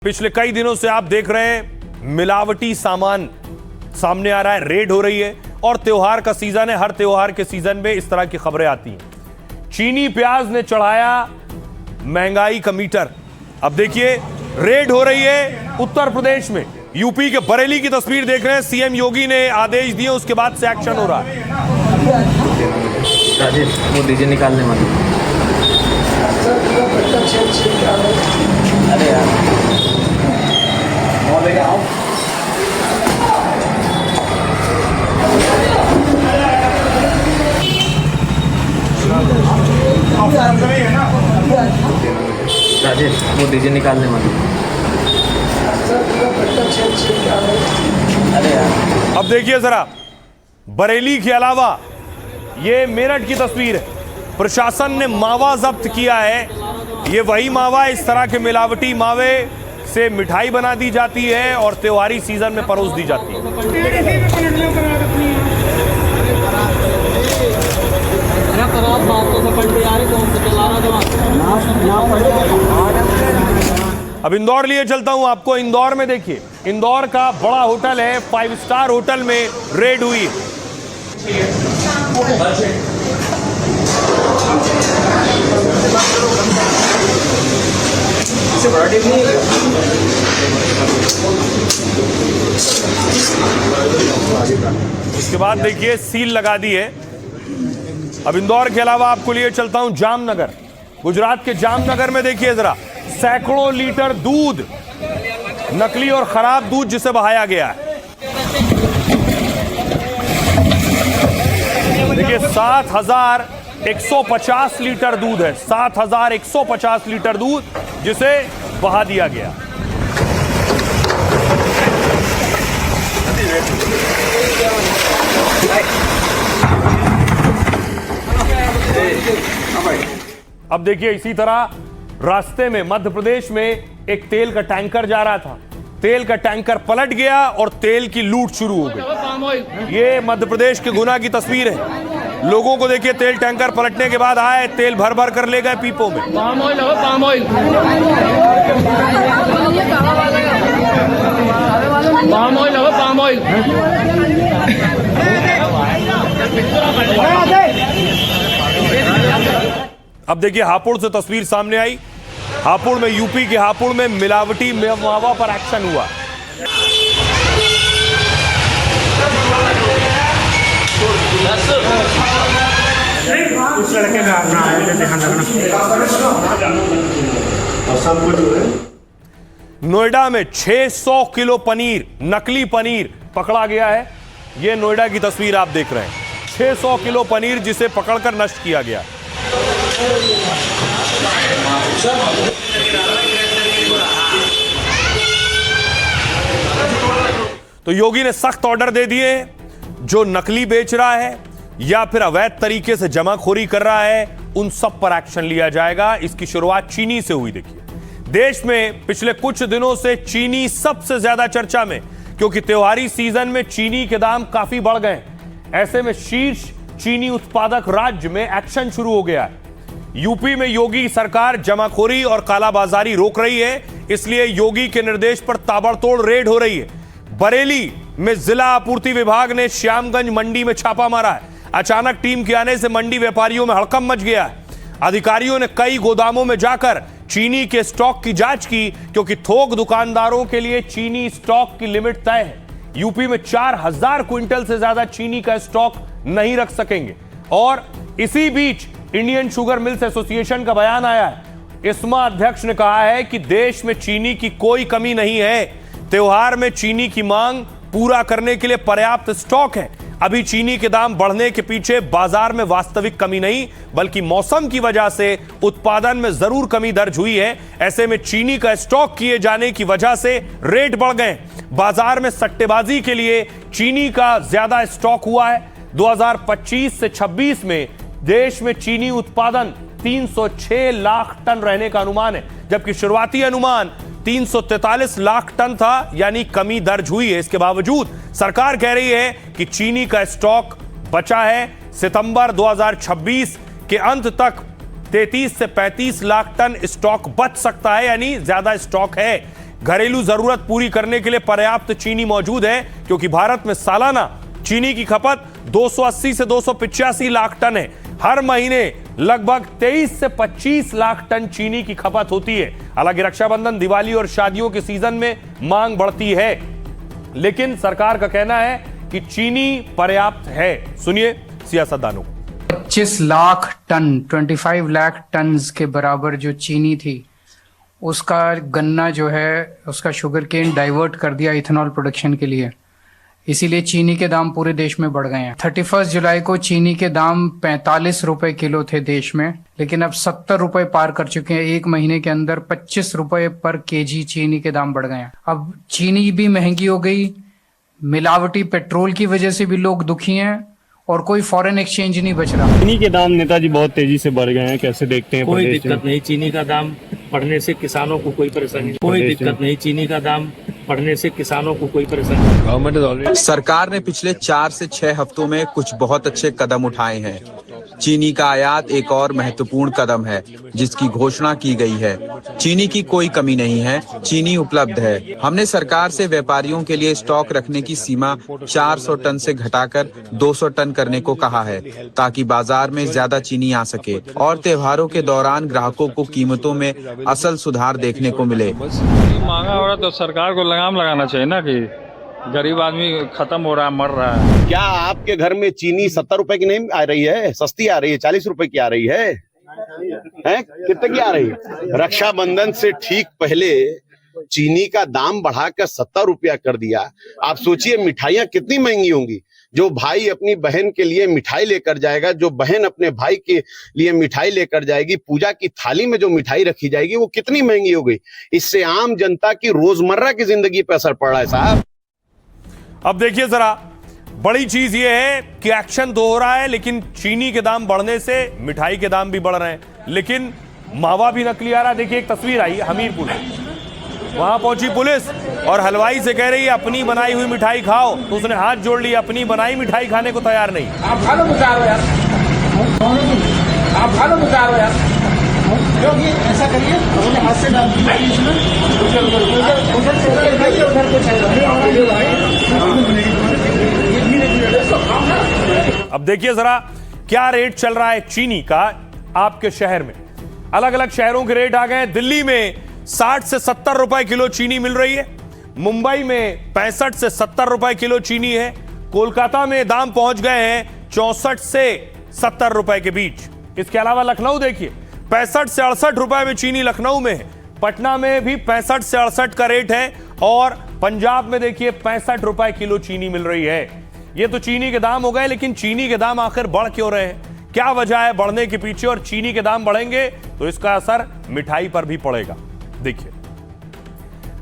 पिछले कई दिनों से आप देख रहे हैं मिलावटी सामान सामने आ रहा है, रेड हो रही है और त्योहार का सीजन है। हर त्योहार के सीजन में इस तरह की खबरें आती हैं। चीनी प्याज ने चढ़ाया महंगाई का मीटर। अब देखिए रेड हो रही है उत्तर प्रदेश में। यूपी के बरेली की तस्वीर देख रहे हैं। सीएम योगी ने आदेश दिए, उसके बाद से एक्शन हो रहा है। राजेश वो डीजे निकालने वाले। अरे यार राजेश वो डीजे निकालने वाले। अरे यार अब देखिए जरा, बरेली के अलावा ये मेरठ की तस्वीर है। प्रशासन ने मावा जब्त किया है। ये वही मावा, इस तरह के मिलावटी मावे से मिठाई बना दी जाती है और त्योहारी सीजन में परोस दी जाती है। अब इंदौर लिए चलता हूं आपको। इंदौर में देखिए, इंदौर का बड़ा होटल है, 5 स्टार होटल में रेड हुई है। इसके बाद देखिए सील लगा दी है। अब इंदौर के अलावा आपको लिए चलता हूं जामनगर। गुजरात के जामनगर में देखिए जरा, सैकड़ों लीटर दूध, नकली और खराब दूध जिसे बहाया गया है। देखिए 7,150 लीटर दूध है, 7,150 लीटर दूध जिसे बहा दिया गया। अब देखिए इसी तरह रास्ते में मध्य प्रदेश में एक तेल का टैंकर जा रहा था। तेल का टैंकर पलट गया और तेल की लूट शुरू हो गई। ये मध्य प्रदेश के गुना की तस्वीर है। लोगों को देखिए, तेल टैंकर पलटने के बाद आए, तेल भर भर कर ले गए पीपों में। पाम ऑयल हो, पाम ऑयल, पाम ऑयल हो, पाम ऑयल। अब देखिए हापुड़ से तस्वीर सामने आई। हापुड़ में, यूपी के हापुड़ में मिलावटी मावा पर एक्शन हुआ। उस लड़के का अपना ध्यान रखना। नोएडा में 600 किलो पनीर, नकली पनीर पकड़ा गया है। यह नोएडा की तस्वीर आप देख रहे हैं। 600 किलो पनीर जिसे पकड़कर नष्ट किया गया। तो योगी ने सख्त ऑर्डर दे दिए, जो नकली बेच रहा है या फिर अवैध तरीके से जमाखोरी कर रहा है, उन सब पर एक्शन लिया जाएगा। इसकी शुरुआत चीनी से हुई। देखिए देश में पिछले कुछ दिनों से चीनी सबसे ज्यादा चर्चा में, क्योंकि त्योहारी सीजन में चीनी के दाम काफी बढ़ गए। ऐसे में शीर्ष चीनी उत्पादक राज्य में एक्शन शुरू हो गया है। यूपी में योगी सरकार जमाखोरी और कालाबाजारी रोक रही है, इसलिए योगी के निर्देश पर ताबड़तोड़ रेड हो रही है। बरेली में जिला आपूर्ति विभाग ने श्यामगंज मंडी में छापा मारा है। अचानक टीम के आने से मंडी व्यापारियों में हड़कंप मच गया है। अधिकारियों ने कई गोदामों में जाकर चीनी के स्टॉक की जांच की, क्योंकि थोक दुकानदारों के लिए चीनी स्टॉक की लिमिट तय है। यूपी में 4,000 क्विंटल से ज्यादा चीनी का स्टॉक नहीं रख सकेंगे। और इसी बीच इंडियन शुगर मिल्स एसोसिएशन का बयान आया है। इस्मा अध्यक्ष ने कहा है कि देश में चीनी की कोई कमी नहीं है। त्योहार में चीनी की मांग पूरा करने के लिए पर्याप्त स्टॉक है। अभी चीनी के दाम बढ़ने के पीछे बाजार में वास्तविक कमी नहीं, बल्कि मौसम की वजह से उत्पादन में जरूर कमी दर्ज हुई है। ऐसे में चीनी का स्टॉक किए जाने की वजह से रेट बढ़ गए। बाजार में सट्टेबाजी के लिए चीनी का ज्यादा स्टॉक हुआ है। 2025 से 26 में देश में चीनी उत्पादन 306 लाख टन रहने का अनुमान है, जबकि शुरुआती अनुमान 343 लाख टन था, यानी कमी दर्ज हुई है। इसके बावजूद सरकार कह रही है कि चीनी का स्टॉक बचा है। सितंबर 2026 के अंत तक 33 से 35 लाख टन स्टॉक बच सकता है, यानी ज्यादा स्टॉक है। घरेलू जरूरत पूरी करने के लिए पर्याप्त चीनी मौजूद है, क्योंकि भारत में सालाना चीनी की खपत 280 से 285 लाख टन है। हर महीने लगभग 23 से 25 लाख टन चीनी की खपत होती है। हालांकि रक्षाबंधन, दिवाली और शादियों के सीजन में मांग बढ़ती है, लेकिन सरकार का कहना है कि चीनी पर्याप्त है। सुनिए सियासतदानों को। 25 लाख टन 25 लाख टन के बराबर जो चीनी थी, उसका गन्ना जो है उसका शुगर केन डाइवर्ट कर दिया इथेनॉल प्रोडक्शन के लिए, इसीलिए चीनी के दाम पूरे देश में बढ़ गए हैं। 31 जुलाई को चीनी के दाम 45 रुपए किलो थे देश में, लेकिन अब 70 रुपए पार कर चुके हैं। एक महीने के अंदर 25 रुपए पर केजी चीनी के दाम बढ़ गए हैं। अब चीनी भी महंगी हो गई, मिलावटी पेट्रोल की वजह से भी लोग दुखी हैं और कोई फॉरेन एक्सचेंज नहीं बच रहा। चीनी के दाम नेताजी बहुत तेजी से बढ़ गए हैं, कैसे देखते हैं? कोई दिक्कत नहीं, चीनी का दाम बढ़ने से किसानों को कोई परेशानी, कोई दिक्कत नहीं, चीनी का दाम बढ़ने से किसानों को कोई परेशानी। सरकार ने पिछले 4 से 6 हफ्तों में कुछ बहुत अच्छे कदम उठाए हैं। चीनी का आयात एक और महत्वपूर्ण कदम है जिसकी घोषणा की गई है। चीनी की कोई कमी नहीं है, चीनी उपलब्ध है। हमने सरकार से व्यापारियों के लिए स्टॉक रखने की सीमा 400 टन से घटाकर 200 टन करने को कहा है, ताकि बाजार में ज्यादा चीनी आ सके और त्योहारों के दौरान ग्राहकों को कीमतों में असल सुधार देखने को मिले। महंगा हो रहा तो सरकार को लगाम लगाना चाहिए ना, कि गरीब आदमी खत्म हो रहा है, मर रहा है। क्या आपके घर में चीनी 70 रुपए की नहीं आ रही है? सस्ती आ रही है, 40 रुपए की आ रही है, हैं? कितने की आ रही है? रक्षाबंधन से ठीक पहले चीनी का दाम बढ़ाकर 70 रुपया कर दिया। आप सोचिए मिठाइयाँ कितनी महंगी होंगी। जो भाई अपनी बहन के लिए मिठाई लेकर जाएगा, जो बहन अपने भाई के लिए मिठाई लेकर जाएगी, पूजा की थाली में जो मिठाई रखी जाएगी वो कितनी महंगी हो गई। इससे आम जनता की रोजमर्रा की जिंदगी पर असर पड़ रहा है साहब। अब देखिए जरा, बड़ी चीज यह है कि एक्शन तो हो रहा है, लेकिन चीनी के दाम बढ़ने से मिठाई के दाम भी बढ़ रहे हैं, लेकिन मावा भी नकली आ रहा है। देखिए एक तस्वीर आई है हमीरपुर में, वहां पहुंची पुलिस और हलवाई से कह रही है अपनी बनाई हुई मिठाई खाओ, तो उसने हाथ जोड़ लिया, अपनी बनाई मिठाई खाने को तैयार नहीं। आप भालो गुजारो यार, आप भालो गुजारो यार, क्योंकि ऐसा करिए अपने हाथ से डाल दीजिए इसमें, अब देखिए जरा क्या रेट चल रहा है चीनी का आपके शहर में। अलग अलग शहरों के रेट आ गए। दिल्ली में 60 से 70 रुपए किलो चीनी मिल रही है, मुंबई में 65 से 70 रुपए किलो चीनी है, कोलकाता में दाम पहुंच गए हैं 64 से 70 रुपए के बीच। इसके अलावा लखनऊ देखिए 65 से 68 रुपए में चीनी लखनऊ में है, पटना में भी 65 से 68 का रेट है, और पंजाब में देखिए 65 रुपए किलो चीनी मिल रही है। ये तो चीनी के दाम हो गए, लेकिन चीनी के दाम आखिर बढ़ क्यों रहे हैं? क्या वजह है बढ़ने के पीछे? और चीनी के दाम बढ़ेंगे तो इसका असर मिठाई पर भी पड़ेगा। देखिए,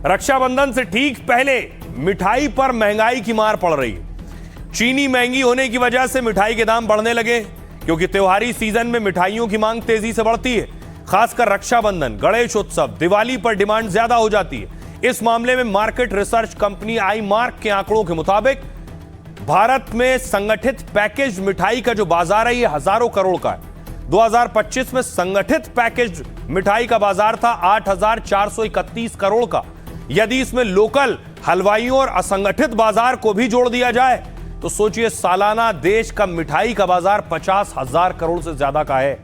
रक्षाबंधन से ठीक पहले मिठाई पर महंगाई की मार पड़ रही है। चीनी महंगी होने की वजह से मिठाई के दाम बढ़ने लगे, क्योंकि त्योहारी सीजन में मिठाइयों की मांग तेजी से बढ़ती है। खासकर रक्षाबंधन, गणेश उत्सव, दिवाली पर डिमांड ज्यादा हो जाती है। इस मामले में market research company I mark के आंकड़ों के मुताबिक भारत में संगठित पैकेज मिठाई का जो बाजार है ये हजारों करोड़ का है। 2025 में संगठित पैकेज मिठाई का बाजार था 8,431 करोड़ का। यदि इसमें लोकल हलवाइयों और असंगठित बाजार को भी जोड़ दिया जाए तो सोचिए सालाना देश का मिठाई का बाजार 50,000 करोड़ से ज्यादा का है।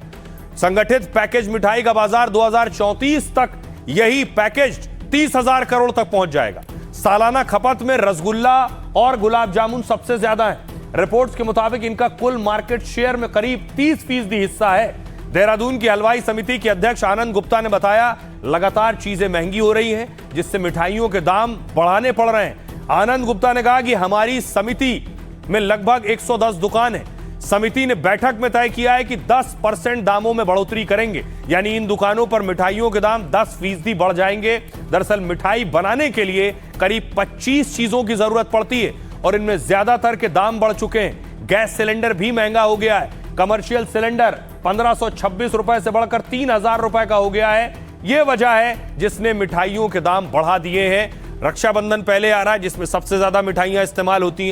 संगठित पैकेज मिठाई का बाजार 2034 तक यही पैकेज 30,000 करोड़ तक पहुंच जाएगा। सालाना खपत में रसगुल्ला और गुलाब जामुन सबसे ज्यादा है। रिपोर्ट्स के मुताबिक इनका कुल मार्केट शेयर में करीब 30% हिस्सा है। देहरादून की हलवाई समिति के अध्यक्ष आनंद गुप्ता ने बताया, लगातार चीजें महंगी हो रही हैं, जिससे मिठाइयों के दाम बढ़ाने पड़ रहे हैं। आनंद गुप्ता ने कहा कि हमारी समिति में लगभग 110 दुकान है। समिति ने बैठक में तय किया है कि 10% दामों में बढ़ोतरी करेंगे, यानी इन दुकानों पर मिठाइयों के दाम 10% बढ़ जाएंगे। दरअसल मिठाई बनाने के लिए करीब 25 चीजों की जरूरत पड़ती है और इनमें ज्यादातर के दाम बढ़ चुके हैं। गैस सिलेंडर भी महंगा हो गया है। कमर्शियल सिलेंडर 1526 रुपए से बढ़कर 3,000 रुपए का हो गया है। यह वजह है जिसने मिठाइयों के दाम बढ़ा दिए हैं। रक्षाबंधन पहले आ रहा है, जिसमें सबसे ज्यादा मिठाइयां इस्तेमाल होती हैं।